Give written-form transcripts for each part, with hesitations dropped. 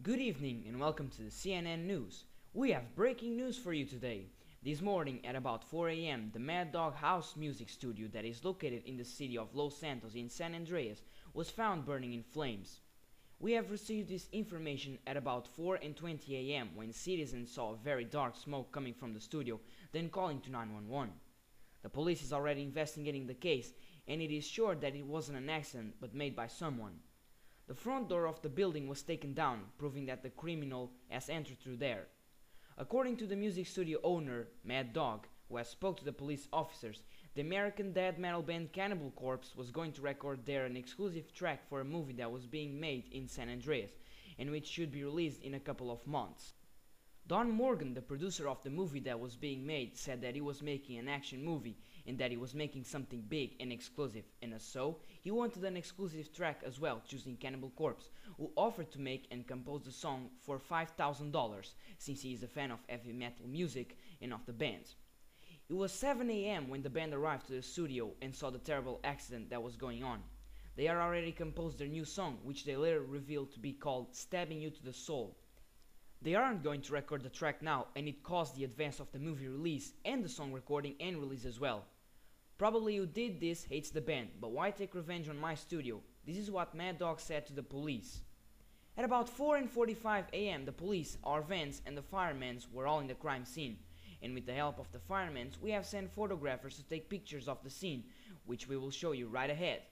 Good evening and welcome to the CNN News. We have breaking news for you today. This morning at about 4 a.m., the Mad Dog house music studio that is located in the city of Los Santos in San Andreas was found burning in flames. We have received this information at about 4:20 a.m. when citizens saw a very dark smoke coming from the studio, then calling to 911. The police is already investigating the case and it is sure that it wasn't an accident but made by someone. The front door of the building was taken down, proving that the criminal has entered through there. According to the music studio owner, Mad Dogg, who has spoke to the police officers, the American death metal band Cannibal Corpse was going to record there an exclusive track for a movie that was being made in San Andreas, and which should be released in a couple of months. Don Morgan, the producer of the movie that was being made, said that he was making an action movie and that he was making something big and exclusive, and as so, he wanted an exclusive track as well, choosing Cannibal Corpse, who offered to make and compose the song for $5,000 since he is a fan of heavy metal music and of the band. It was 7 a.m. when the band arrived to the studio and saw the terrible accident that was going on. They had already composed their new song, which they later revealed to be called Stabbing You to the Soul. They aren't going to record the track now, and it caused the advance of the movie release and the song recording and release as well. Probably who did this hates the band, but why take revenge on my studio? This is what Mad Dogg said to the police. At about 4:45 a.m. the police, our vans and the firemen were all in the crime scene, and with the help of the firemen we have sent photographers to take pictures of the scene, which we will show you right ahead.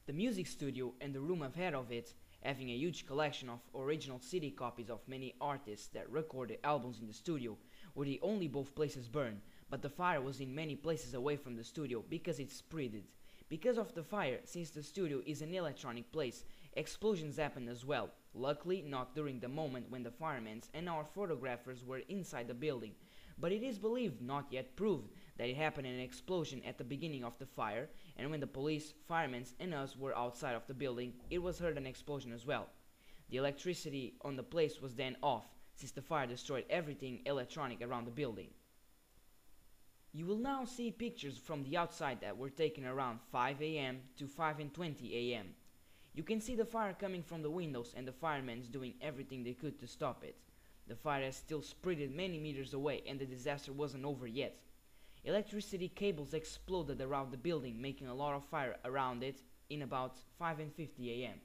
The music studio and the room ahead of it, having a huge collection of original CD copies of many artists that recorded albums in the studio, were the only both places burned, but the fire was in many places away from the studio because it spreaded. Because of the fire, since the studio is an electronic place, explosions happened as well, luckily not during the moment when the firemen and our photographers were inside the building, but it is believed, not yet proved, that it happened an explosion at the beginning of the fire, and when the police, firemen and us were outside of the building, it was heard an explosion as well. The electricity on the place was then off, since the fire destroyed everything electronic around the building. You will now see pictures from the outside that were taken around 5 a.m. to 5:20 a.m. You can see the fire coming from the windows and the firemen doing everything they could to stop it. The fire has still spreaded many meters away and the disaster wasn't over yet. Electricity cables exploded around the building, making a lot of fire around it in about 5:50 a.m.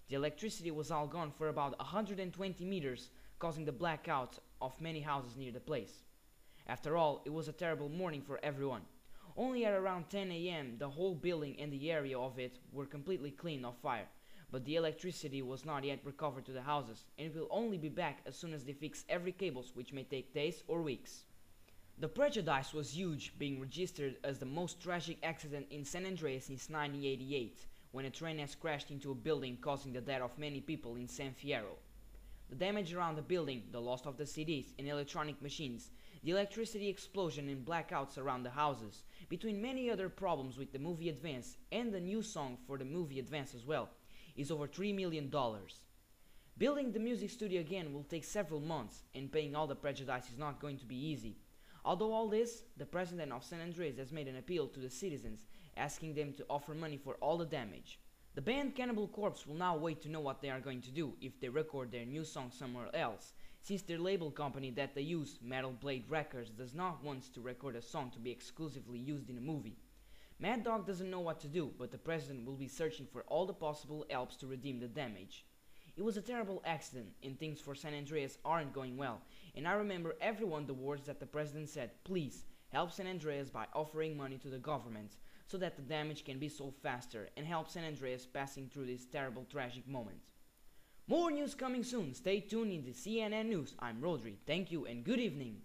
The electricity was all gone for about 120 meters, causing the blackout of many houses near the place. After all, it was a terrible morning for everyone. Only at around 10 a.m. the whole building and the area of it were completely clean of fire, but the electricity was not yet recovered to the houses, and it will only be back as soon as they fix every cables, which may take days or weeks. The prejudice was huge, being registered as the most tragic accident in San Andreas since 1988, when a train has crashed into a building causing the death of many people in San Fierro. The damage around the building, the loss of the CDs and electronic machines, the electricity explosion and blackouts around the houses, between many other problems with the movie advance and the new song for the movie advance as well, is over $3 million. Building the music studio again will take several months, and paying all the prejudice is not going to be easy. Although all this, the president of San Andreas has made an appeal to the citizens, asking them to offer money for all the damage. The band Cannibal Corpse will now wait to know what they are going to do if they record their new song somewhere else, since their label company that they use, Metal Blade Records, does not want to record a song to be exclusively used in a movie. Mad Dogg doesn't know what to do, but the president will be searching for all the possible helps to redeem the damage. It was a terrible accident, and things for San Andreas aren't going well, and I remember everyone the words that the president said: please, help San Andreas by offering money to the government, so that the damage can be solved faster, and help San Andreas passing through this terrible tragic moment. More news coming soon, stay tuned in the CNN News. I'm Rodri, thank you and good evening.